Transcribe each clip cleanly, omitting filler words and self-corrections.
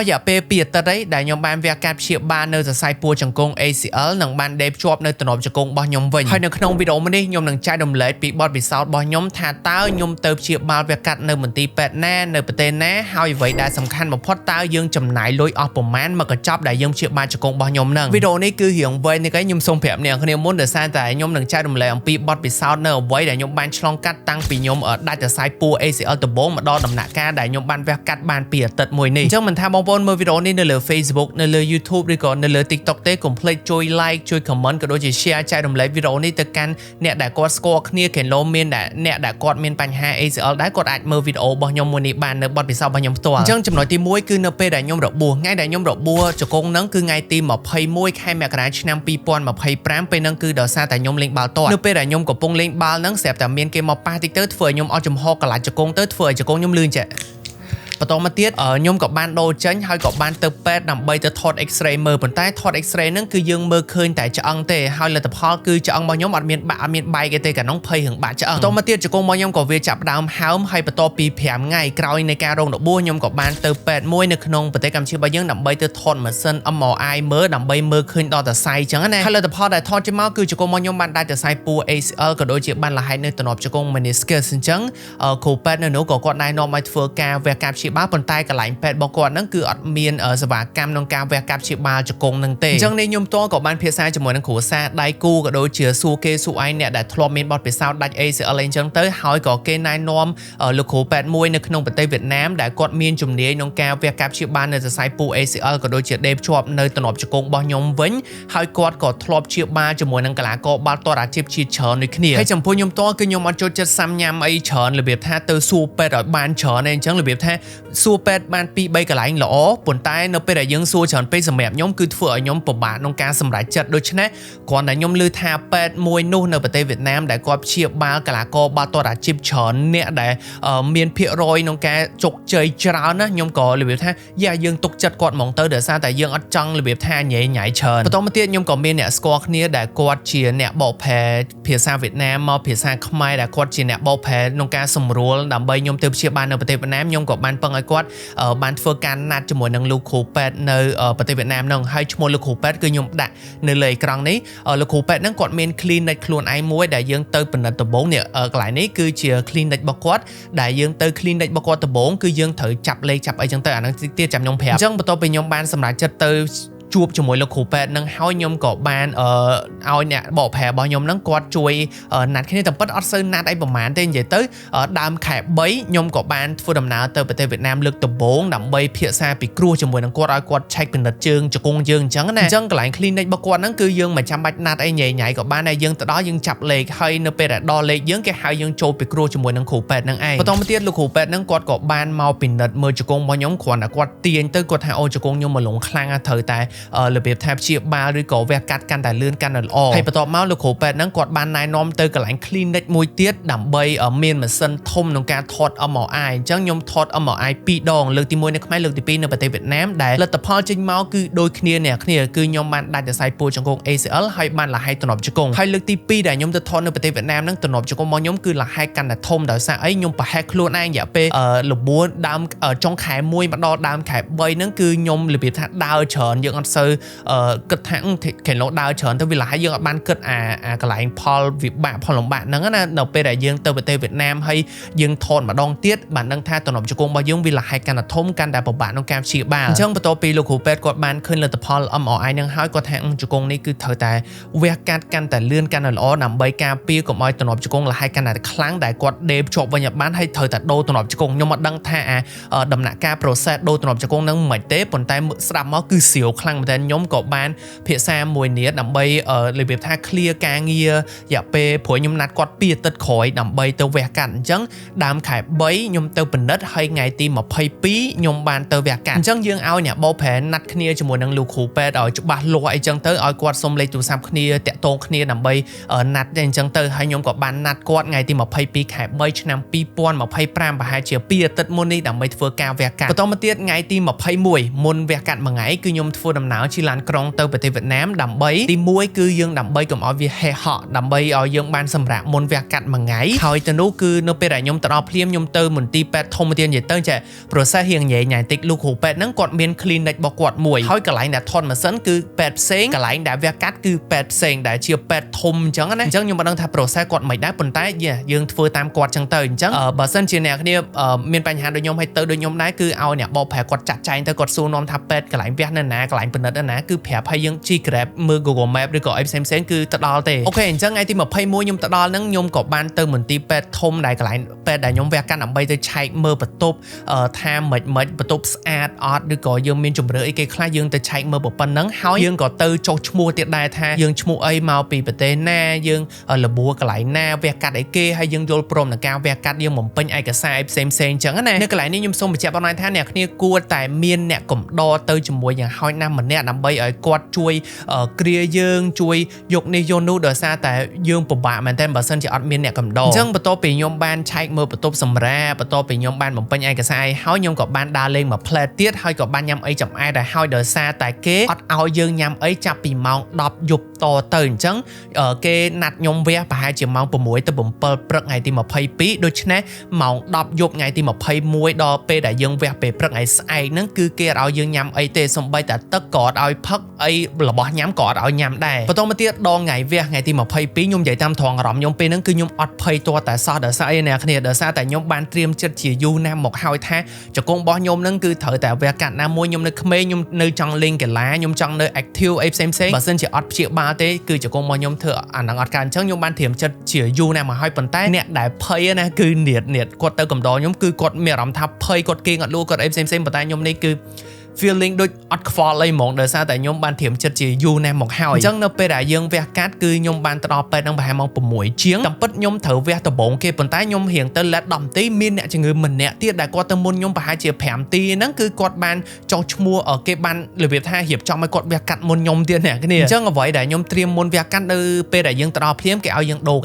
យ៉ាពេល2អាទិត្យឯងដែលខ្ញុំបានវះកាត់ព្យាបាលនៅសរសៃពួរជង្គង់ ACL និងបានដេបជាប់នៅទំនាប់ជង្គង់របស់ខ្ញុំវិញហើយនៅក្នុងវីដេអូនេះខ្ញុំនឹងចែករំលែកពីបទពិសោធន៍របស់ខ្ញុំថាតើខ្ញុំទៅព្យាបាលវះកាត់នៅមន្ទីរពេទ្យណានៅប្រទេសណាហើយអ្វីដែលសំខាន់បំផុតតើយើងចំណាយលុយអស់ប្រមាណមកកញ្ចប់ដែលយើងព្យាបាលជង្គង់របស់ខ្ញុំនឹងវីដេអូនេះគឺរៀងវែងនេះខ្ញុំសូមប្រាប់អ្នកគ្នាមុនដោយសារតែខ្ញុំនឹងចែករំលែកអំពីបទពិសោធន៍នៅអ្វីដែលខ្ញុំបានឆ្លងកាត់តាំងពីខ្ញុំដាច់សរសៃពួរ ACL ដំបូងមកដល់ដំណាក់កាលដែលខ្ញុំបានវះកាត់បាន2អាទិត្យមួយនេះអញ្ចឹងមិនថាបងប្អូនមើលវីដេអូនេះនៅលើ Facebook នៅលើ YouTube ឬក៏នៅលើ TikTok ទេកុំភ្លេចជួយ like ជួយ comment ក៏ដូចជា share ចែករំលែកវីដេអូនេះទៅកាន់អ្នកដែលគាត់ស្គាល់គ្នាគេលោមានអ្នកដែលគាត់មានបញ្ហា ACL ដែរគាត់អាចមើលវីដេអូរបស់ខ្ញុំមួយនេះបាននៅបទពិសោធន៍របស់ខ្ញុំផ្ទាល់អញ្ចឹងចំណុចទី1គឺនៅពេលដែលខ្ញុំរបួសថ្ងៃដែលខ្ញុំរបួសជង្គង់ហ្នឹងគឺថ្ងៃទី21ខែមករាឆ្នាំ2025ពេលហ្នឹងគឺដោយសារតែខ្ញុំលេងបាល់ទាត់នៅពេលដែលខ្ញុំកំពុងលេងបាល់ហ្នឹងស្រាប់តែមានគេមកប៉ះតិចទៅធ្វើឲ្យខ្ញុំអត់ចំហកន្លះជង្គង់ទៅធ្វើឲ្យជង្គង់ខ្ញុំលឿនចាក់បន្តមកទៀតខ្ញុំក៏បានដូរចេញហើយក៏បានទៅពេទ្យដើម្បីទៅថត X-ray មើលប៉ុន្តែថត X-ray ហ្នឹងគឺយើងមើលឃើញតែឆ្អឹងទេហើយលទ្ធផលគឺឆ្អឹងរបស់ខ្ញុំអត់មានបាក់អត់មានបែកទេកាលនោះភ័យរឿងបាក់ឆ្អឹងបន្តមកទៀតជង្គង់របស់ខ្ញុំក៏វាចាប់ដើមហើមហើយបន្ទាប់ពី5ថ្ងៃក្រោយនៃការរងរបួសខ្ញុំក៏បានទៅពេទ្យមួយនៅក្នុងប្រទេសកម្ពុជារបស់យើងដើម្បីទៅថតម៉ាស៊ីន MRI មើលដើម្បីមើលឃើញដល់សរសៃអញ្ចឹងណាហើយលទ្ធផលដែលថតចេញមកគឺជង្គង់របស់ខ្ញុំបានដាច់សរសៃពួរ ACL ក៏ដូចជាបានលះហែកនៅទំនាប់ជង្គង់ meniscus អញ្ចឹងគ្រូពេទ្យនៅនោះក៏គាត់ណែនាំឲ្យធ្វើការវះកាត់ព្យាបាលប៉ុន្តែកន្លែងពេទ្យរបស់គាត់ហ្នឹងគឺអត់មានសេវាកម្មក្នុងការវះកាត់ព្យាបាលជង្គង់ហ្នឹងទេអញ្ចឹងនេះខ្ញុំតក៏បានភាសាជាមួយនឹងគ្រូសាស្ត្រដៃគូក៏ដូចជាសួរគេសួរឯងអ្នកដែលធ្លាប់មានបទពិសោធន៍ដាច់ ACL អញ្ចឹងទៅហើយក៏គេណែនាំលោកគ្រូពេទ្យមួយនៅក្នុងប្រទេសវៀតណាមដែលគាត់មានជំនាញក្នុងការវះកាត់ព្យាបាលនៅសរសៃពួរ ACL ក៏ដូចជាដេបជាប់នៅទំនាប់ជង្គង់របស់ខ្ញុំវិញហើយគាត់ក៏ធ្លាប់ព្យាបាលជាមួយនឹងកីឡាករបាល់ទាត់អាជីពជាច្រើនដូចគ្នាហើយចំពោះខ្ញុំតគឺខ្ញុំអត់ចូលចិត្តសាំញ៉ាំអីច្រើនរបៀបថាទៅសួរពេទ្យឲ្យបានច្រើនអញ្ចឹងរបៀបថាសួរពេទ្យបាន2-3កន្លែងល្អប៉ុន្តែនៅពេលដែលយើងសួរច្រើនពេកសម្រាប់ខ្ញុំគឺធ្វើឲ្យខ្ញុំពិបាកក្នុងការសម្រេចចិត្តដូច្នេះគ្រាន់តែខ្ញុំឮថាពេទ្យមួយនោះនៅប្រទេសវៀតណាមដែលគាត់ព្យាបាលកីឡាករបាល់ទាត់អាជីពច្រើនអ្នកដែលមានភាគរយក្នុងការជោគជ័យច្រើនណាខ្ញុំក៏របៀបថាយើងទុកចិត្តគាត់ហ្មងទៅដោយសារតែយើងអត់ចង់របៀបថាញ៉ៃច្រើនបន្តមកទៀតខ្ញុំក៏មានអ្នកស្គាល់គ្នាដែលគាត់ជាអ្នកបកប្រែភាសាវៀតណាមមកភាសាខ្មែរដែលគាត់ជាអ្នកបកប្រែក្នុងការសម្រួលដើម្បីខ្ញុំទៅព្យាបាលនៅប្រទេសវៀតណាមខ្ញុំក៏បានពឹងឲ្យគាត់បានធ្វើការណាត់ជាមួយនឹងលោកគ្រូពេទ្យនៅប្រទេសវៀតណាមហ្នឹងហើយឈ្មោះលោកគ្រូពេទ្យគឺខ្ញុំដាក់នៅលើអេក្រង់នេះលោកគ្រូពេទ្យហ្នឹងគាត់មាន clinic ខ្លួនឯងមួយដែលយើងទៅពិនិត្យដំបូងនេះកន្លែងនេះគឺជា clinic របស់គាត់ដែលយើងទៅ clinic របស់គាត់ដំបូងគឺយើងត្រូវចាប់លេខចាប់អីចឹងទៅអាហ្នឹងទៀតចាំខ្ញុំប្រាប់អញ្ចឹងបន្ទាប់ពីខ្ញុំបានសម្រេចចិត្តទៅជួបជាមួយលោកគ្រូពេទ្យនឹងហើយខ្ញុំក៏បានឲ្យអ្នកបកប្រែរបស់ខ្ញុំនឹងគាត់ជួយណាត់គ្នាតែពិតអត់សូវណាត់អីប្រហែលទេនិយាយទៅដើមខែ3ខ្ញុំក៏បានធ្វើដំណើរទៅប្រទេសវៀតណាមលើកដំបូងដើម្បីភាសាពិគ្រោះជាមួយនឹងគាត់ឲ្យគាត់ឆែកពិនិត្យជើងជង្គង់យើងអញ្ចឹងណាអញ្ចឹងកន្លែង clinic របស់គាត់ហ្នឹងគឺយើងមិនចាំបាច់ណាត់អីញ៉ៃក៏បានតែយើងទៅដល់យើងចាប់លេខហើយនៅពេលដែលដល់លេខយើងគេហៅយើងចូលពិគ្រោះជាមួយនឹងគ្រូពេទ្យហ្នឹងឯងបន្តមកទៀតលោកគ្រូពេទ្យហ្នឹងគាត់ក៏បានមកពិនិត្យមើលជង្គង់របស់ខ្ញុំគ្រាន់តែគាត់ទាញទៅគាត់ថាអូជង្គង់ខ្ញុំមកលងខ្លាំងត្រូវតែរបៀបថាព្យាបាលឬក៏វះកាត់កាន់តែលឿនកាន់តែល្អហើយបន្ទាប់មកលោកគ្រូពេទ្យហ្នឹងគាត់បានណែនាំទៅកន្លែង clinic មួយទៀតដើម្បីមានម៉ាស៊ីនធំក្នុងការថត MRI អញ្ចឹងខ្ញុំថត MRI 2ដងលើកទី1នៅខ្មែរលើកទី2នៅប្រទេសវៀតណាមដែលលទ្ធផលចេញមកគឺដូចគ្នាគឺខ្ញុំបានដាច់សរសៃពួរជង្គង់ ACL ហើយបានលះហែកទំនាប់ជង្គង់ហើយលើកទី2ដែលខ្ញុំទៅថតនៅប្រទេសវៀតណាមហ្នឹងទំនាប់ជង្គង់របស់ខ្ញុំគឺលះហែកកាន់តែធំដោយសារអីខ្ញុំប្រហែលខ្លួនឯងរយៈពេលរបួសដើមចុងខែ1មកដល់ដើមខែ3ហ្នឹងគឺខ្ញុំរបៀបថាដើរច្រើនយើងអត់សូវគិតថាគេលោដើរច្រើនទៅវាលះយើងអត់បានគិតអាកន្លែងផលវិបាកផលលំបាកហ្នឹងណានៅពេលដែលយើងទៅប្រទេសវៀតណាមហើយយើងថតម្ដងទៀតបានដឹងថាទំនាប់ជង្គង់របស់យើងវាលះហែកកាន់តែធំកាន់តែពិបាកក្នុងការព្យាបាលអញ្ចឹងបន្ទាប់ពីលោកគ្រូពេទ្យគាត់បានឃើញលទ្ធផល MRI ហ្នឹងហើយគាត់ថាជង្គង់នេះគឺត្រូវតែវះកាត់កាន់តែលឿនកាន់តែល្អដើម្បីការពារកុំឲ្យទំនាប់ជង្គង់លះហែកកាន់តែខ្លាំងដែលគាត់ដេបជាប់វិញបានហើយត្រូវតែដូរទំនាប់ជង្គង់ខ្ញុំអត់ដឹងថាដំណាក់កាល process ដូរទំនាប់ជង្គង់ហ្នឹងមិនទេប៉ុន្តែស្ដាប់មកគឺស្រាវខ្លាំងមែនតើខ្ញុំក៏បានភាសាមួយនេះដើម្បីរបៀបថា clear ការងាររយៈពេលព្រោះខ្ញុំណាត់គាត់2អាទិត្យក្រោយដើម្បីទៅវះកាត់អញ្ចឹងដើមខែ3ខ្ញុំទៅពិនិត្យហើយថ្ងៃទី22ខ្ញុំបានទៅវះកាត់អញ្ចឹងយើងឲ្យអ្នកបោប្រែណាត់គ្នាជាមួយនឹងលោកគ្រូពេទ្យឲ្យច្បាស់លាស់អីចឹងទៅឲ្យគាត់សុំលេខទូរស័ព្ទគ្នាតាក់ទងគ្នាដើម្បីណាត់អញ្ចឹងទៅហើយខ្ញុំក៏បានណាត់គាត់ថ្ងៃទី22ខែ3ឆ្នាំ2025ប្រហែលជា2អាទិត្យមុននេះដើម្បីធ្វើការវះកាត់បន្តមកទៀតថ្ងៃទី21មុនវះកាត់មួយថ្ងៃគឺខ្ញុំធ្វើដំ ណើជាឡានក្រុងទៅប្រទេសវៀតណាមដើម្បីទី1គឺយើងដើម្បីកុំឲ្យវាហេហក់ដើម្បីឲ្យយើងបានសម្រាប់មុនវះកាត់មួយថ្ងៃហើយទៅនោះគឺនៅពេលដែលខ្ញុំទៅដល់ភ្លាមខ្ញុំទៅមន្ទីរពេទ្យធំទៀតនិយាយទៅចា process រៀងញ៉ៃញ៉ៃតិចលោកគ្រូពេទ្យហ្នឹងគាត់មាន clinic របស់គាត់មួយហើយកន្លែងដែលថតម៉ាស៊ីនគឺពេទ្យផ្សេងកន្លែងដែលវះកាត់គឺពេទ្យផ្សេងដែលជាពេទ្យធំអញ្ចឹងណាអញ្ចឹងខ្ញុំមិនដឹងថា process គាត់មិនដែរប៉ុន្តែយើងធ្វើតាមគាត់អញ្ចឹងទៅអញ្ចឹងបើសិនជាអ្នកគ្នាមានបញ្ហាដូចខ្ញុំឲ្យទៅដូចខ្ញុំដែរគឺឲ្យអ្នកបកប្រែគាត់ចាត់ចែងទៅគាត់សួរនាំថាពេទ្យកន្លែងវះនៅណាកន្លែងពិនិត្យនៅណាគឺប្រាប់ឲ្យយើងជី Grab មើល Google Map ឬក៏អីផ្សេងៗគឺទៅដល់ទេអូខេអញ្ចឹងថ្ងៃទី21ខ្ញុំទៅដល់ហ្នឹងខ្ញុំក៏បានទៅមន្ទីរពេទ្យធំដែលកន្លែងពេទ្យដែលខ្ញុំវះកាត់ដើម្បីទៅឆែកមើលបន្ទប់ថាមិនបន្ទប់ស្អាតអត់ឬក៏យើងមានជំរឿអីគេខ្លះយើងទៅឆែកមើលប៉ុណ្ណឹងហើយយើងក៏ទៅចុះឈ្មោះទៀតដែរថាយើងឈ្មោះអីមកពីប្រទេសណាយើងលបួរកន្លែងណាវះកាត់អីគេហើយយើងយល់ព្រមនឹងការវះកាត់យើងបំពេញឯកសារអីផ្សេងអញ្ចឹងណានៅកន្លែងនេះខ្ញុំសូមបញ្ជាក់បងប្អូនថាអ្នកគ្នាគួរតែមានអ្នកកំដរទៅជាមួយយ៉ាងហោចណាស់ម្នាក់ដើម្បីឲ្យគាត់ជួយគ្រាយើងជួយយកនេះយកនោះដោយសារតែយើងពិបាកមែនតើបើសិនជាអត់មានអ្នកកំដរអញ្ចឹងបន្ទាប់ពីខ្ញុំបានឆែកមើលបន្ទប់សម្រាប់បន្ទាប់ពីខ្ញុំបានបំពេញឯកសារហើយខ្ញុំក៏បានដើរលេងមួយផ្លែទៀតហើយក៏បានញ៉ាំអីចំអែតដែរហើយដោយសារតែគេអត់ឲ្យយើងញ៉ាំអីចាប់ពីម៉ោង10យប់តទៅអញ្ចឹងគេណាត់ខ្ញុំវះប្រហែលជាម៉ោង6ទៅ7ព្រឹកថ្ងៃទី22ដូច្នេះម៉ោង10យប់ថ្ងៃទី21ដល់ពេលដែលយើងវះពេលព្រឹកថ្ងៃស្អែកហ្នឹងគឺគេអត់ឲ្យយើងញ៉ាំអីទេសូម្បីតែទឹកក៏អត់ឲ្យផឹកអីរបស់ញ៉ាំក៏អត់ឲ្យញ៉ាំដែរបន្តមកទៀតដងថ្ងៃវះថ្ងៃទី22ខ្ញុំនិយាយតាមត្រង់អារម្មណ៍ខ្ញុំពេលហ្នឹងគឺខ្ញុំអត់ភ័យទាល់តែសោះដោយសារអីអ្នកគ្នាដោយសារតែខ្ញុំបានត្រៀមចិត្តជាយូរណាស់មកហើយថាចង្គង់របស់ខ្ញុំហ្នឹងគឺត្រូវតែវះកាត់ណាមួយខ្ញុំនៅក្មេងខ្ញុំនៅចង់លេងកីឡាខ្ញុំចង់នៅ active អីផ្សេងបើសិនជាអត់ព្យាបាលទេគឺចង្គង់របស់ខ្ញុំធ្វើអាហ្នឹងអត់កើតអញ្ចឹងខ្ញុំបានត្រៀមចិត្តជាយូរណាស់មកហើយប៉ុន្តែអ្នកដែលភ័យណាគឺនាតគាត់ទៅកំដរខ្ញុំគឺគាត់មានអារម្មណ៍ថាភ័យគាត់គេងអត់លូគាត់អីផ្សេងប៉ុន្តែខ្ញុំនេះគឺ feeling ដូចអត់ខ្វល់អីហ្មងដោយសារតែខ្ញុំបានត្រៀមចិត្តជាយូរណាស់មកហើយអញ្ចឹងនៅពេលដែលយើងវះកាត់គឺខ្ញុំបានទៅដល់ពេទ្យហ្នឹងប្រហែលម៉ោង6ជាងតាមពិតខ្ញុំត្រូវវះដំបូងគេប៉ុន្តែខ្ញុំរៀងទៅលេត10នាទីមានអ្នកជំងឺម្នាក់ទៀតដែលគាត់ទៅមុនខ្ញុំប្រហែលជា5នាទីហ្នឹងគឺគាត់បានចុះឈ្មោះគេបានរបៀបថារៀបចំឲ្យគាត់វះកាត់មុនខ្ញុំទៀតអ្នកគ្នាអញ្ចឹងអ្វីដែលខ្ញុំត្រៀមមុនវះកាត់នៅពេលដែលយើងទៅដល់ភ្លាមគេឲ្យយើងដូរ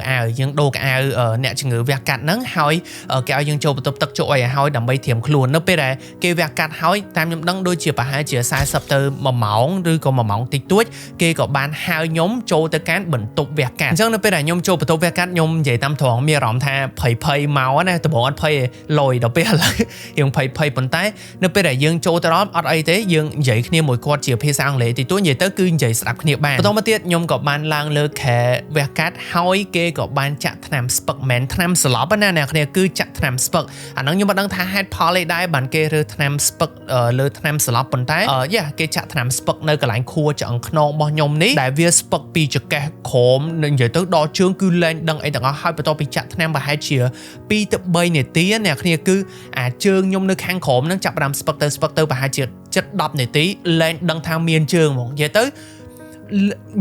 កៅអៅអ្នកជំងឺវះកាត់ហ្នឹងហើយគេឲ្យយើងចូលបន្ទប់ទឹកចូលអីឲ្យហើយដើម្បីត្រៀមខ្លួននៅពេលដែលគេវះកាត់ហើយតាមខ្ញុំដឹងដូចជាប្រហែលជា40ទៅ1ម៉ោងឬក៏1ម៉ោងតិចតួចគេក៏បានហៅខ្ញុំចូលទៅកាន់បន្ទប់វះកាត់អញ្ចឹងនៅពេលដែលខ្ញុំចូលបន្ទប់វះកាត់ខ្ញុំនិយាយតាមត្រង់មានអារម្មណ៍ថាភ័យមកណាដំបូងអត់ភ័យលយដល់ពេលឥឡូវយើងភ័យប៉ុន្តែនៅពេលដែលយើងចូលទៅដល់អត់អីទេយើងនិយាយគ្នាមួយគាត់ជាភាសាអង់គ្លេសតិចតួចនិយាយទៅគឺនិយាយស្ដាប់គ្នាបានបន្តមកទៀតខ្ញុំក៏បានឡើងលើខែវះកាត់ហើយគេក៏បានចាក់ថ្នាំស្ពឹកមែនថ្នាំស្លាប់ណាអ្នកគ្នាគឺចាក់ថ្នាំស្ពឹកអាហ្នឹងខ្ញុំមិនដឹងថាហេតុផលអីដែរបានគេរើថ្នាំស្ពឹកលើថ្នាំស្លាប់ប៉ុន្តែគេចាក់ថ្នាំស្ពឹកនៅកន្លែងខួរឆ្អឹងខ្នងរបស់ខ្ញុំនេះដែលវាស្ពឹកពីចង្កេះក្រោមនិយាយទៅដល់ជើងគឺលែងដឹងអីទាំងអស់ហើយបន្ទាប់ពីចាក់ថ្នាំប្រហែលជា2ទៅ3នាទីអ្នកគ្នាគឺអាជើងខ្ញុំនៅខាងក្រោមហ្នឹងចាប់ផ្ដើមស្ពឹកទៅប្រហែលជា7-10នាទីលែងដឹងថាមានជើងហ្មងនិយា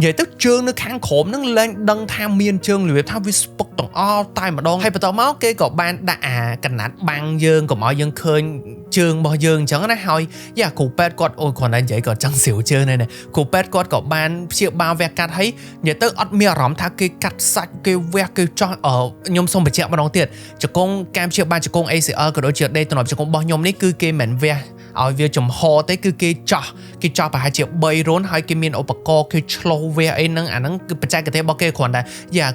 យទៅជើងនៅខាងក្រោមហ្នឹងលែងដឹងថាមានជើងរបៀបថាវាស្ពឹកទាំងអស់តែម្ដងហើយបន្តមកគេក៏បានដាក់អាកណាត់បាំងយើងកុំឲ្យយើងឃើញជើងរបស់យើងអញ្ចឹងណាហើយគ្រូពេទ្យគាត់អូគ្រាន់តែនិយាយគាត់ចង់ស្រាវជើងណាគ្រូពេទ្យគាត់ក៏បានព្យាបាលវះកាត់ហើយនិយាយទៅអត់មានអារម្មណ៍ថាគេកាត់សាច់គេវះគេចោះខ្ញុំសូមបញ្ជាក់ម្ដងទៀតជង្គង់ការព្យាបាលជង្គង់ ACL ក៏ដូចជាដេកទំនាប់ជង្គង់របស់ខ្ញុំនេះគឺគេមិនវះឲ្យវាចំហទេគឺគេចោះប្រហែលជា3រុនហើយគេមានឧបករណ៍គេឆ្លោះវះអីហ្នឹងអាហ្នឹងគឺបច្ចេកទេសរបស់គេគ្រាន់ត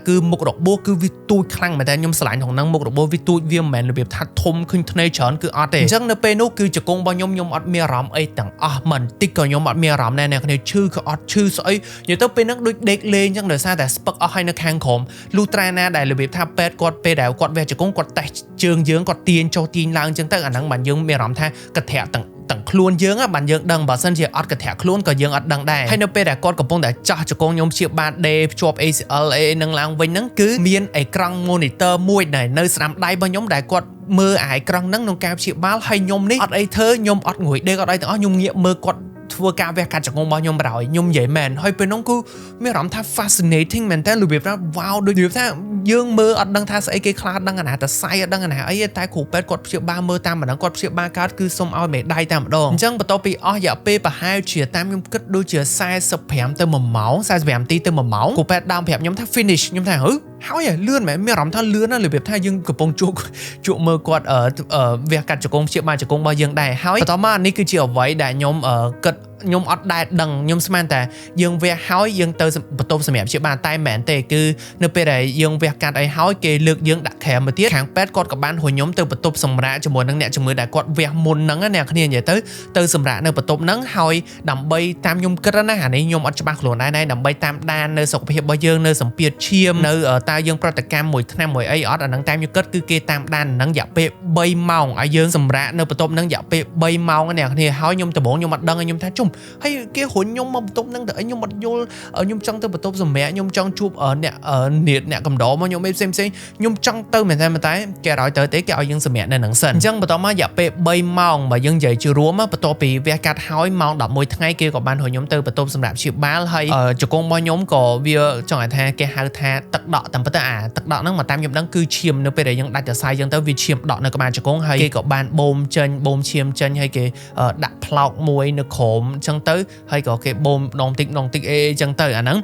ែគឺមុខរបួសគឺវាទូចខ្លាំងមែនតើខ្ញុំឆ្លាញ់ក្នុងហ្នឹងមុខរបួសវាទូចវាមិនមែនរបៀបថាធំឃើញធ្នើច្រើនគឺអត់ទេអញ្ចឹងនៅពេលនោះគឺជង្គង់របស់ខ្ញុំអត់មានអារម្មណ៍អីទាំងអស់មិនតិចក៏ខ្ញុំអត់មានអារម្មណ៍ដែរអ្នកគ្នាឈឺក៏អត់ឈឺស្អីនិយាយទៅពេលហ្នឹងដូចដេកលេងអញ្ចឹងដោយសារតែស្ពឹកអស់ហើយនៅខាងក្រោមលុះត្រាណាដែលរបៀបថាពេទ្យគាត់ពេលដែលគាត់វះជង្គង់គាត់តេស្តជើងយើងគាត់ទាញចុះទាញឡើងអញ្ចឹងទៅអាហ្នឹងបានយើងមានអារម្មណ៍ថាកន្ត្រាក់ទាំងខ្លួនយើងបានយើងដឹងបើសិនជាអត់កន្ត្រាក់ខ្លួនក៏យើងអត់ដឹងដែរហើយនៅពេលដែលគាត់កំពុងតែចាស់ជង្គង់ខ្ញុំព្យាបាលដេភ្ជាប់ ACL នឹងឡើងវិញហ្នឹងគឺមានអេក្រង់ monitor មួយដែលនៅស្ដាំដៃរបស់ខ្ញុំដែលគាត់មើលអាអេក្រង់ហ្នឹងក្នុងការព្យាបាលហើយខ្ញុំនេះអត់អីធ្វើខ្ញុំអត់ងួយដេកអត់អីទាំងអស់ខ្ញុំងាកមើលគាត់ធ្វើការវះកាត់ជង្គង់របស់ខ្ញុំបណ្ដោយខ្ញុំនិយាយមែនហើយពេលនោះគឺមានអារម្មណ៍ថា fascinating មែនតើរបៀបថា wow ដូចរបៀបថាយើងមើលអត់ដឹងថាស្អីគេខ្លះដឹងអាណាតែសៃអត់ដឹងអាណាអីតែគ្រូពេទ្យគាត់ព្យាបាលមើលតាមម្ដងគាត់ព្យាបាលកើតគឺសុំឲ្យមេដៃតាមម្ដងអញ្ចឹងបន្ទាប់ពីអស់រយៈពេលប្រហែលជាតាមខ្ញុំគិតដូចជា45ទៅ1ម៉ោង45នាទីទៅ1ម៉ោងគ្រូពេទ្យដើមប្រាប់ខ្ញុំថា finish ខ្ញុំថាហើយលឿនមែនមានអារម្មណ៍ថាលឿនណារបៀបថាយើងកំពុងជក់មើលគាត់វះកាត់ជង្គង់ព្យាបាលជង្គង់របស់យើងដែរហើយបន្តមកនេះគឺជាអ្វីដែលខ្ញុំគិត ខ្ញុំអត់ដែរដឹងខ្ញុំស្មានតែយើងវះហើយយើងទៅបន្ទប់សម្រាប់ព្យាបាលតែមែនទេគឺនៅពេលដែលយើងវះកាត់អីហើយគេលើកយើងដាក់ក្រែមមកទៀតខាងពេទ្យគាត់ក៏បានហៅខ្ញុំទៅបន្ទប់សម្រាប់ជាមួយនឹងអ្នកជំងឺដែលគាត់វះមុនហ្នឹងអ្នកគ្នានិយាយទៅសម្រាប់នៅបន្ទប់ហ្នឹងហើយដើម្បីតាមខ្ញុំគិតណាអានេះខ្ញុំអត់ច្បាស់ខ្លួនដែរដើម្បីតាមដាននៅសុខភាពរបស់យើងនៅសម្ពាធឈាមនៅតើយើងប្រតិកម្មមួយឆ្នាំមួយអីអត់អាហ្នឹងតាមខ្ញុំគិតគឺគេតាមដានហ្នឹងរយៈពេល3ម៉ោងឲ្យយើងសម្រាប់នៅបន្ទប់ហ្នឹងរយៈពេល3ម៉ោងអ្នកគ្នាហើយខ្ញុំដំបូងខ្ញុំអត់ដឹងខ្ញុំថាជុំហើយគេរុញខ្ញុំមកបន្ទប់ហ្នឹងទៅខ្ញុំអត់យល់ខ្ញុំចង់ទៅបន្ទប់សម្រាប់ខ្ញុំចង់ជួបអ្នកកំដរមកខ្ញុំផ្សេងខ្ញុំចង់ទៅមែនតែគេឲ្យទៅទេគេឲ្យយើងសម្រាប់នៅហ្នឹងសិនអញ្ចឹងបន្តមករយៈពេល3ម៉ោងបើយើងនិយាយជារួមបន្ទាប់ពីវះកាត់ហើយម៉ោង11ថ្ងៃគេក៏បានហៅខ្ញុំទៅបន្ទប់សម្រាប់ព្យាបាលហើយជង្គង់របស់ខ្ញុំក៏វាចង់ថាគេហៅថាទឹកដក់តាមពិតទឹកដក់ហ្នឹងមកតាមខ្ញុំដឹងគឺឈាមនៅពេលដែលយើងដាច់សរសៃយើងទៅវាឈាមដក់នៅក្បាលជង្គង់ហើយគេក៏បានបូមឈាមចេញហើយគេដាក់ផ្លោកមួយនៅក្រោមអញ្ចឹងទៅហើយក៏គេបូមដងតិចអីអញ្ចឹងទៅអាហ្នឹង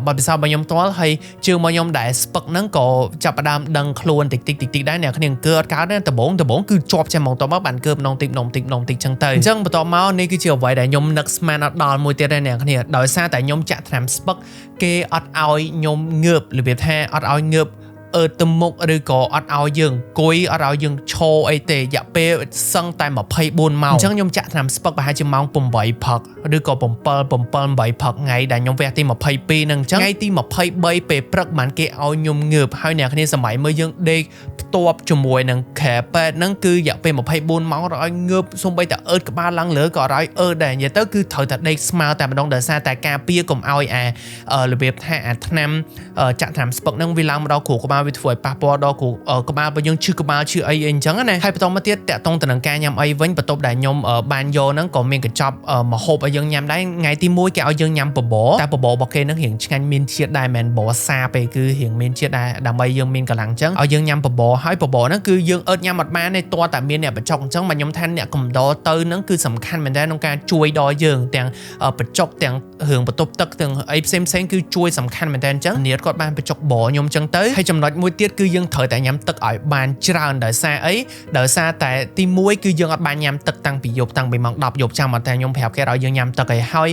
បើពិសោធន៍របស់ខ្ញុំផ្ទាល់ហើយជើងរបស់ខ្ញុំដែលស្ពឹកហ្នឹងក៏ចាប់ផ្ដើមដឹងខ្លួនតិចដែរអ្នកគ្នាអង្គើអត់កើតទេដំបងគឺជាប់ចាំមកតមកបានកើបដងតិចអញ្ចឹងទៅអញ្ចឹងបន្ទាប់មកនេះគឺជាអ្វីដែលខ្ញុំនឹកស្មានអត់ដល់មួយទៀតដែរអ្នកគ្នាដោយសារតែខ្ញុំចាក់ថ្នាំស្ពឹកគេអត់ឲ្យខ្ញុំងើបរបៀបថាអត់ឲ្យងើបទៅមុខឬក៏អត់ឲ្យយើងអង្គុយអត់ឲ្យយើងឈរអីទេរយៈពេលសឹងតែ24ម៉ោងអញ្ចឹងខ្ញុំចាក់ថ្នាំស្ពឹកប្រហែលជាម៉ោង8ព្រឹកឬក៏7 8ព្រឹកថ្ងៃដែលខ្ញុំវះទី22ហ្នឹងអញ្ចឹងថ្ងៃទី23ពេលព្រឹកបានគេឲ្យខ្ញុំងើបហើយអ្នកគ្នាសម័យមើលយើងដេកផ្ទាប់ជាមួយនឹងខែពេទ្យហ្នឹងគឺរយៈពេល24ម៉ោងឲ្យងើបសូម្បីតែអើតក្បាលឡើងលើក៏ឲ្យដែរនិយាយទៅគឺត្រូវតែដេកស្មើតែម្ដងដោយសារតែការពារកុំឲ្យរបៀបថាថ្នាំចាក់ថ្នាំស្ពឹកហ្នឹងវាឡើងមកដល់គ្រូក្បាលវាធ្វើឲ្យប៉ះពាល់ដល់គ្រូក្បាលរបស់យើងឈឺក្បាលឈឺអីអញ្ចឹងណាហើយបន្តមកទៀតតាក់ទងទៅនឹងការញ៉ាំអីវិញបន្ទាប់ដែលខ្ញុំបានយកហ្នឹងក៏មានកញ្ចប់ម្ហូបឲ្យយើងញ៉ាំដែរថ្ងៃទី1គេឲ្យយើងញ៉ាំបបរតែបបររបស់គេហ្នឹងរៀងឆ្ងាញ់មានជាតិដែរមិនបបរសាពេកគឺរៀងមានជាតិដែរដើម្បីយើងមានកម្លាំងអញ្ចឹងឲ្យយើងញ៉ាំបបរហើយបបរហ្នឹងគឺយើងអត់ញ៉ាំអត់បានទេតើតែមានអ្នកបញ្ចុកអញ្ចឹងមកខ្ញុំថាអ្នកកំដរទៅហ្នឹងគឺសំខាន់មែនតើក្នុងការជួយដល់យើងទាំងបញ្ចុកទាំងរឿងបន្ទប់ទឹកទាំងអីផ្សេងគឺជួយសំខាន់មែនតើអញ្ចឹងនាងគាត់បានបញ្ចុកបរខ្ញុំអញ្ចឹងទៅហើយចំណុចមួយទៀតគឺយើងត្រូវតែញ៉ាំទឹកឲ្យបានច្រើនដោយសារអីដោយសារតែទី1គឺយើងអត់បានញ៉ាំទឹកតាំងពីម៉ោង10យប់ចាំអត់តែខ្ញុំប្រាប់គេឲ្យយើងញ៉ាំទឹកឲ្យហើ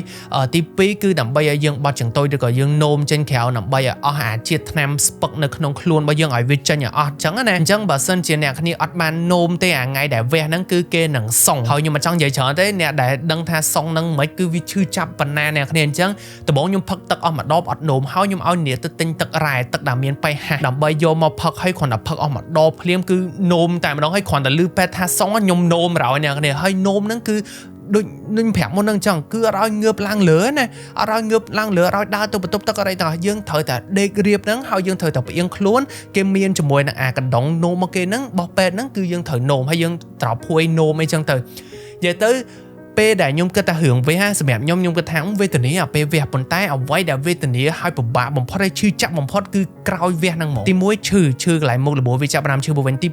យទី2គឺដើម្បីឲ្យយើងបត់ចង្ទុយឬក៏យើងនោមចេញក្រៅដើម្បីឲ្យអស់អាជាតិថ្នាំស្ពឹកនៅក្នុងខ្លួនរបស់យើងឲ្យវាចេញឲ្យអស់អញ្ចឹងណាអញ្ចឹងបើសិនជាអ្នកគ្នាអត់បាននោមទេអាថ្ងៃដែលវះហ្នឹងគឺគេនឹងសុងហើយខ្ញុំមិនចង់និយាយច្រើនទេអ្នកដែលដឹងថាសុងហ្នឹងមិនគឺវាឈឺចាប់ប៉ុណ្ណាអ្នកគ្នាអញ្ចឹងដំបូងខ្ញុំផឹកទឹកអស់មួយដបអត់នោមហើយខ្ញុំឲ្យនាងទៅទិញទឹករ៉ែទឹកដែលមានប៉ៃហាដើម្បីយកមកផឹកឲ្យគ្រាន់តែផឹកអស់មួយដបភ្លាមគឺនោមតែម្ដងហើយគ្រាន់តែលឺពេទ្យថាសុងខ្ញុំនោមរោអ្នកគ្នាហើយនោមហ្នឹងគឺដូចប្រាប់មុនហ្នឹងអញ្ចឹងគឺអត់ឲ្យងើបឡើងលើណាអត់ឲ្យងើបឡើងលើអត់ឲ្យដើរទៅបន្ទប់ទឹកអីទាំងយើងត្រូវតែដេករៀបហ្នឹងហើយយើងត្រូវតែផ្អៀងខ្លួនគេមានជាមួយនឹងអាកណ្ដុងនោមមកគេហ្នឹងបោះពេទ្យហ្នឹងគឺយើងត្រូវនោមហើយយើងត្រូវភួយនោមអីចឹងទៅនិយាយទៅពេលដែលខ្ញុំគិតថារឿងវះសម្រាប់ខ្ញុំគិតថាវេទនាពេលវះប៉ុន្តែអ្វីដែលវេទនាឲ្យពិបាកបំផុតហើយឈឺចាប់បំផុតគឺក្រោយវះហ្នឹងហ្មងទី1ឈឺកន្លែងមុខលបួរវាចាប់ផ្ដើមឈឺវិញទី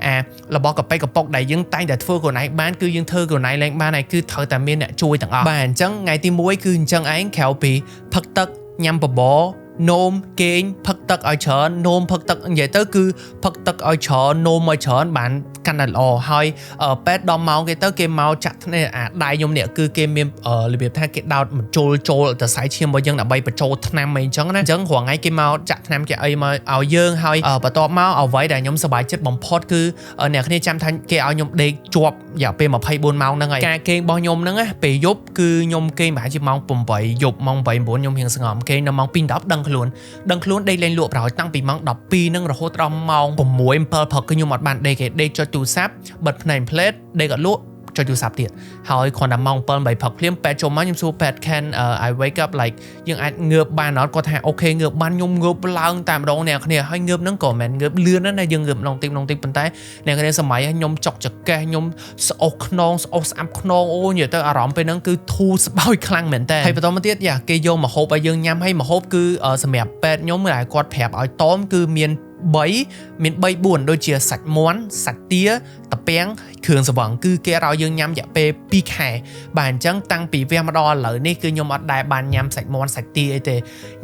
2របស់កប៉ិកប៉ុកដែលយើងតែងតែធ្វើខ្លួនឯងបានគឺយើងធ្វើខ្លួនឯងឡើងបានហើយគឺត្រូវតែមានអ្នកជួយទាំងអស់បាទអញ្ចឹងថ្ងៃទី1គឺអញ្ចឹងឯងក្រៅពីផឹកទឹកញ៉ាំបបរនោមគេងផឹកទឹកឲ្យច្រើននោមផឹកទឹកនិយាយទៅគឺផឹកទឹកឲ្យច្រើននោមឲ្យច្រើនបានកាន់តែល្អហើយពេទ្យដល់ម៉ោងគេទៅគេមកចាក់ថ្នាំអាដៃខ្ញុំនេះគឺគេមានរបៀបថាគេដោតបញ្ចូលទៅខ្សែឈាមរបស់យើងដើម្បីបញ្ចូលថ្នាំអីអញ្ចឹងណាអញ្ចឹងរាល់ថ្ងៃគេមកចាក់ថ្នាំគេអីមកឲ្យយើងហើយបន្ទាប់មកអ្វីដែលខ្ញុំសប្បាយចិត្តបំផុតគឺអ្នកគ្នាចាំថាគេឲ្យខ្ញុំដេកជាប់រយៈពេល24ម៉ោងហ្នឹងហើយការគេងរបស់ខ្ញុំហ្នឹងណាពេលយប់គឺខ្ញុំគេងប្រហែលជាម៉ោង8យប់ម៉ោង8 9ខ្ញុំរៀងស្ងប់គេងនៅម៉ោង2 10ដឹងខ្លួនដេកលេងលក់ប្រហែលតាំងពីម៉ោង12ហ្នឹងរហូតដល់ម៉ោង6 7ព្រឹកគឺខ្ញុំអត់បានដេកទេដេកចុចទូរស័ព្ទបិទភ្នែកផ្លេតដេកអត់លក់ចុចទូរស័ព្ទទៀតហើយគ្រាន់តែម៉ោង7 8ព្រឹកភ្លាមពេទ្យចូលមកខ្ញុំសួរពេទ្យ can I wake up like យើងអាចងើបបានអត់គាត់ថាអូខេងើបបានខ្ញុំងើបឡើងតែម្ដងអ្នកគ្នាហើយងើបហ្នឹងក៏មិនមែនងើបលឿនណាយើងងើបម្ដងតិចប៉ុន្តែអ្នកគ្នាសម័យខ្ញុំចុកចកេះខ្ញុំស្អុះខ្នងស្អុះស្អាប់ខ្នងអូនិយាយទៅអារម្មណ៍ពេលហ្នឹងគឺធូរស្បើយខ្លាំងមែនតើហើយបន្តមកទៀតគេយកមកហូបឲ្យយើងញ៉ាំហើយមកហូបគឺសម្រាប់ពេទ្យខ្ញុំដែលគាត់ប្រាប់ឲ្យតមគឺមាន3 4ដូចជាសាច់មាន់សាច់ទាតាពាំង គ្រឿងស្រវឹងគឺគេឲ្យយើងញ៉ាំរយៈពេល2ខែបាទអញ្ចឹងតាំងពីវះមកដល់ឥឡូវនេះគឺខ្ញុំអត់ដែលបានញ៉ាំសាច់មាន់សាច់ទាអីទេ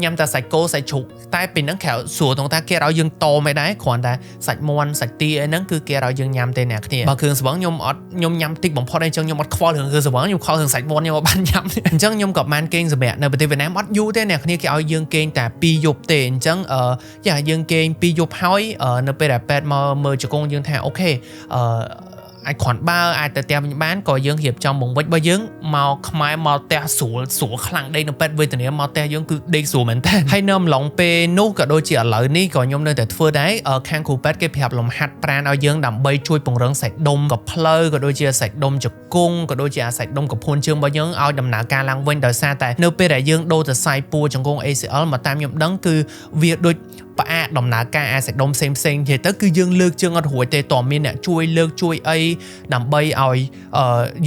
ញ៉ាំតែសាច់គោសាច់ជ្រូកតែពេលហ្នឹងក្រៅសួរតងថាគេឲ្យយើងតមិនដែរគ្រាន់តែសាច់មាន់សាច់ទាអីហ្នឹងគឺគេឲ្យយើងញ៉ាំទេអ្នកគ្នាបើគ្រឿងស្រវឹងខ្ញុំញ៉ាំតិចបំផុតអីអញ្ចឹងខ្ញុំអត់ខ្វល់រឿងគ្រឿងស្រវឹងខ្ញុំខ្វល់រឿងសាច់មាន់ខ្ញុំអត់បានញ៉ាំអញ្ចឹងខ្ញុំក៏បានគេងសម្រាប់នៅប្រទេសវៀតណាមអត់យូរទេអ្នកគ្នាគេឲ្យយើងគេងតែ2យប់ទេអញ្ចឹងយើងគេង2យប់ហើយនៅពេលដែលពេទ្យមកមើលជង្គង់យើងថាអូខេអាចគ្រាន់បើអាចទៅផ្ទះវិញបានក៏យើងរៀបចំបង្វិចរបស់យើងមកខ្មែរមកផ្ទះស្រួលខ្លាំងដេកនៅពេទ្យវេទនាមកផ្ទះយើងគឺដេកស្រួលមែនតើហើយនៅអំឡុងពេលនោះក៏ដូចជាឥឡូវនេះក៏ខ្ញុំនៅតែធ្វើដែរខាងគ្រូពេទ្យគេប្រាប់លំហាត់ប្រាណឲ្យយើងដើម្បីជួយពង្រឹងសាច់ដុំកផ្លូវក៏ដូចជាសាច់ដុំជង្គង់ក៏ដូចជាសាច់ដុំកពួនជើងរបស់យើងឲ្យដំណើរការឡើងវិញដោយសារតែនៅពេលដែលយើងដូរទៅខ្សែពួរជង្គង់ ACL មកតាមខ្ញុំដឹងគឺវាដូចផ្អាកដំណើរការអាសាច់ដុំផ្សេងនិយាយទៅគឺយើងលើកជើងអត់រួចទេតើមានអ្នកជួយលើកជួយអីដើម្បីឲ្យ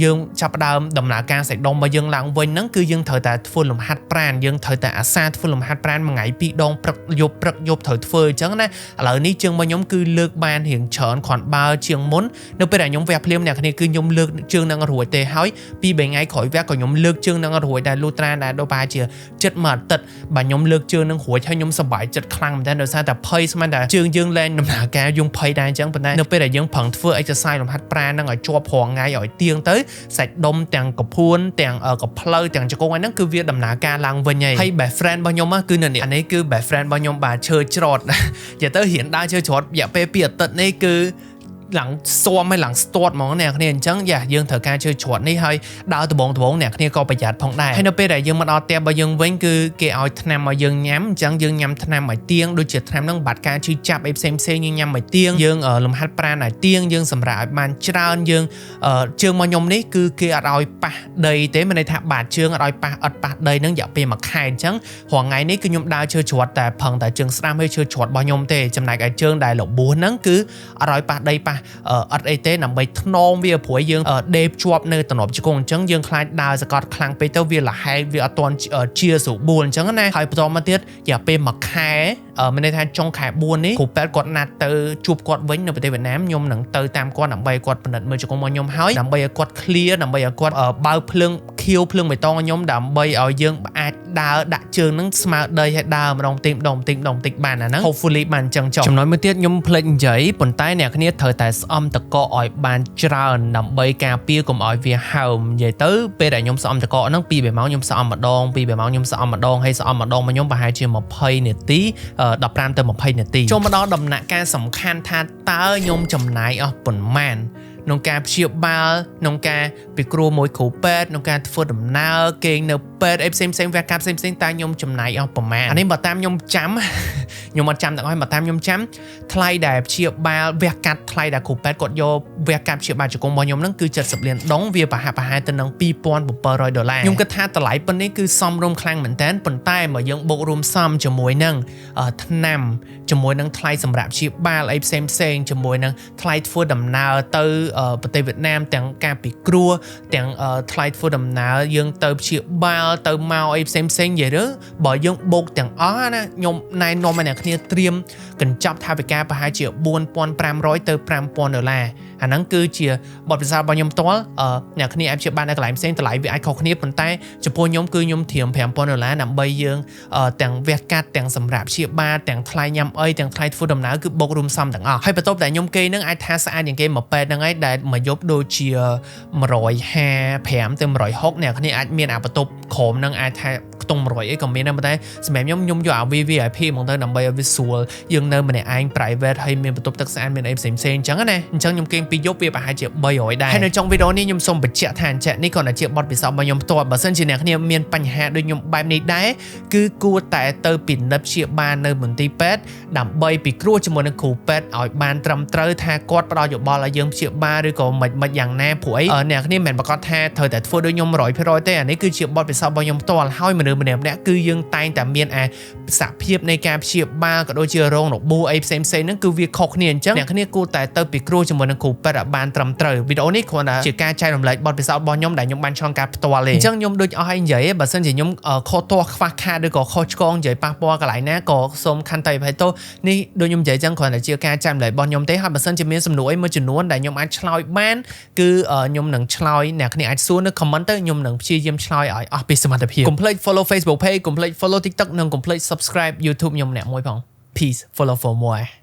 យើងចាប់ផ្ដើមដំណើរការសាច់ដុំរបស់យើងឡើងវិញហ្នឹងគឺយើងត្រូវតែធ្វើលំហាត់ប្រាណយើងត្រូវតែអាសាធ្វើលំហាត់ប្រាណមួយថ្ងៃ2ដងព្រឹកយប់ត្រូវធ្វើអញ្ចឹងណាឥឡូវនេះជើងរបស់ខ្ញុំគឺលើកបានរៀងច្រើនគ្រាន់បើជាងមុននៅពេលដែលខ្ញុំវះភ្លាមអ្នកគ្នាគឺខ្ញុំលើកជើងនឹងរួចទេហើយ2 3ថ្ងៃក្រោយវះក៏ខ្ញុំលើកជើងនឹងរួចដែរលូត្រាដែរដូចប្រហែលជាចិត្តមួយអាទិត្យបើខ្ញុំលើកជើងនឹងរួចហើយខ្ញុំសប្បាយចិត្តខ្លាំងមែនតើដោយសារតែភ័យស្មានតែជើងយើងលែងដំណើរការយើងភ័យដែរអញ្ចឹងប៉ុន្តែនៅពេលដែលយើងប្រឹងធ្វើ exercise លំហាត់ប្រាណនឹងឲ្យជាប់ប្រងថ្ងៃឲ្យទៀងទៅសាច់ដុំទាំងកពួនទាំងកផ្លូវទាំងជង្គង់ហ្នឹងគឺវាដំណើរការឡើងវិញហើយ best friend របស់ខ្ញុំគឺនៅនេះអានេះគឺ best friend របស់ខ្ញុំបាទឈើច្រត់និយាយទៅរៀនដើរឈើច្រត់រយៈពេល2អាទិត្យនេះគឺឡើងស៊ាំឲ្យឡើងស្ទាត់ហ្មងអ្នកគ្នាអញ្ចឹងយើងត្រូវការជឿច្រត់នេះហើយដើរដបងអ្នកគ្នាក៏ប្រយ័ត្នផងដែរហើយនៅពេលដែលយើងមកដល់ផ្ទះរបស់យើងវិញគឺគេឲ្យថ្នាំមកយើងញ៉ាំអញ្ចឹងយើងញ៉ាំថ្នាំឲ្យទៀងដូចជាថ្នាំហ្នឹងបាត់ការឈឺចាប់អីផ្សេងយើងញ៉ាំឲ្យទៀងយើងលំហាត់ប្រាណឲ្យទៀងយើងសម្រាប់ឲ្យបានច្រើនយើងជើងមកខ្ញុំនេះគឺគេអត់ឲ្យប៉ះដីទេមានន័យថាបាតជើងអត់ឲ្យប៉ះដីហ្នឹងរយៈពេល1ខែអញ្ចឹងរាល់ថ្ងៃនេះគឺខ្ញុំដើរជឿច្រត់តែផឹងតែជើងស្ដាំហើយជឿច្រត់របស់ខ្ញុំទេចំណែកឯជើងដែលរបួសហ្នឹងគឺអត់ឲ្យប៉ះដីប៉ះអត់អីទេដើម្បីថ្នមវាព្រោះយើងដេបជាប់នៅតំណប់ជង្គង់អញ្ចឹងយើងខ្លាចដើរសកត់ខ្លាំងពេកទៅវាលហែកវាអត់ទាន់ជាស្រួលបួលអញ្ចឹងណាហើយបន្តមកទៀតរយៈពេល1ខែមានន័យថាចុងខែ4នេះគ្រូពេទ្យគាត់ណាត់ទៅជួបគាត់វិញនៅប្រទេសវៀតណាមខ្ញុំនឹងទៅតាមគាត់ដើម្បីគាត់ពិនិត្យមើលជង្គង់របស់ខ្ញុំហើយដើម្បីឲ្យគាត់ clear ដើម្បីឲ្យគាត់បើកភ្លើងខៀវភ្លើងបេតុងឲ្យខ្ញុំដើម្បីឲ្យយើងអាចដើរដាក់ជើងនឹងស្មើដីឲ្យដើរម្ដងបន្តិចបានអាហ្នឹង hopefully បានអញ្ចឹងចុះចំណុចមួយទៀតខ្ញុំភ្លេចនិយាយប៉ុន្តែអ្នកគ្នាត្រូវតែស្អំតកឲ្យបានច្រើនដើម្បីការពារកុំឲ្យវាហើមនិយាយទៅពេលដែលខ្ញុំស្អំតកហ្នឹង2 3ម៉ោងខ្ញុំស្អំម្ដង2 3ម៉ោងខ្ញុំស្អំម្ដងហើយស្អំម្ដងមកខ្ញុំប្រហែលជា20នាទី15ទៅ20នាទីចូលមកដល់ដំណាក់កាលសំខាន់ថាតើខ្ញុំចំណាយអស់ប៉ុន្មានក្នុងការព្យាបាលក្នុងការពិគ្រោះមួយគ្រូពេទ្យក្នុងការធ្វើដំណើរគេងនៅពេទ្យអីផ្សេងវះកាត់ផ្សេងតែខ្ញុំចំណាយអស់ប្រមាណអានេះបើតាមខ្ញុំចាំខ្ញុំអត់ចាំទាំងអស់បើតាមខ្ញុំចាំថ្លៃដែលព្យាបាលវះកាត់ថ្លៃដែលគ្រូពេទ្យគាត់យកវះកាត់ព្យាបាលជង្គង់របស់ខ្ញុំហ្នឹងគឺ70លានដុងវាប្រហែលទៅនឹង$2,700ខ្ញុំគិតថាតម្លៃប៉ុណ្នេះគឺសមរម្យខ្លាំងមែនតើប៉ុន្តែបើយើងបូករួមសំជាមួយនឹងថ្នាំជាមួយនឹងថ្លៃសម្រាប់ព្យាបាលអីផ្សេងជាមួយនឹងថ្លៃធ្វើដំណើរទៅប្រទេសវៀតណាមទាំងការពិគ្រោះទាំងថ្លៃធ្វើដំណើរយើងទៅព្យាបាលទៅមកអីផ្សេងនិយាយទៅបើយើងបូកទាំងអស់ណាខ្ញុំណែនាំឲ្យអ្នកគ្នាត្រៀមកញ្ចប់ថវិកាប្រហែលជា$4,500ទៅ$5,000អាហ្នឹងគឺជាបទពិសោធន៍របស់ខ្ញុំផ្ទាល់អ្នកគ្នាអាចព្យាបាលនៅកន្លែងផ្សេងតម្លៃវាអាចខុសគ្នាប៉ុន្តែចំពោះខ្ញុំគឺខ្ញុំត្រៀម$5,000ដើម្បីយើងទាំងវះកាត់ទាំងសម្រាប់ព្យាបាលទាំងថ្លៃញ៉ាំអីទាំងថ្លៃធ្វើដំណើរគឺបូករួមសំទាំងអស់ហើយបន្ទាប់តែខ្ញុំគេហ្នឹងអាចថាស្អាតជាងគេមកពេទ្យហ្នឹងឯងដែលមួយយប់ដូចជា155ទៅ160អ្នកគ្នាអាចមានអាបន្ទប់ក្រោមហ្នឹងអាចថាខ្ទង់100អីក៏មានដែរប៉ុន្តែសម្រាប់ខ្ញុំយកអា VIP ហ្មងទៅដើម្បីឲ្យវាស្រួលយើងនៅម្នាក់ឯង private ហើយមានបន្ទប់ទឹកស្អាតមានអីផ្សេងអញ្ចឹងណាអញ្ចឹងខ្ញុំគេង2យប់វាប្រហែលជា300ដែរហើយនៅtrongវីដេអូនេះខ្ញុំសូមបញ្ជាក់ថានេះគ្រាន់តែជាបទពិសោធន៍របស់ខ្ញុំផ្ទាល់បើសិនជាអ្នកគ្នាមានបញ្ហាដូចខ្ញុំបែបនេះដែរគឺគួរតែទៅពិនិត្យព្យាបាលនៅមន្ទីរពេទ្យដើម្បីពិគ្រោះជាមួយនឹងគ្រូពេទ្យឲ្យបានត្រឹមត្រូវថាគាត់ផ្ដល់យោបល់ឲ្យយើងព្យាបាលឬក៏មិនយ៉ាងណាព្រោះអីអ្នកគ្នាមិនប្រកាសថាត្រូវតែធ្វើដូចខ្ញុំ100%ទេអានេះគឺជាបទពិសោធន៍របស់ខ្ញុំផ្ទាល់ហើយមនុស្ស ម្នាក់គឺយើងតែងតែមានសភាពនៃការព្យាបាលក៏ដូចជារងរបួសអីផ្សេងៗហ្នឹងគឺវាខុសគ្នាអញ្ចឹងអ្នកគ្នាគួរតែទៅពិគ្រោះជាមួយនឹងគ្រូពេទ្យឲ្យបានត្រឹមត្រូវវីដេអូនេះគ្រាន់តែជាការចែករំលែកបទពិសោធន៍របស់ខ្ញុំដែលខ្ញុំបានឆ្លងកាត់ផ្ទាល់ទេអញ្ចឹងខ្ញុំដូចអស់ឲ្យនិយាយបើសិនជាខ្ញុំខុសទាស់ខ្វះខាតឬក៏ខុសឆ្គងនិយាយប៉ះពាល់កន្លែងណាក៏សូមខន្តីអភ័យទោសនេះដូចខ្ញុំនិយាយអញ្ចឹងគ្រាន់តែជាការចែករំលែករបស់ខ្ញុំទេហើយបើសិនជាមានសំណួរអីមួយចំនួនដែលខ្ញុំអាចឆ្លើយបានគឺខ្ញុំនឹងឆ្លើយអ្នកគ្នាអាចសួរនៅ comment ទៅខ្ញុំនឹងព្យាយាមឆ្លើយឲ្យអស់ពីសមត្ថភាពកុំភ្លេច follow Facebook page កុំភ្លេច follow TikTok និងកុំភ្លេច subscribe YouTube ខ្ញុំម្នាក់មួយផង Peace follow for more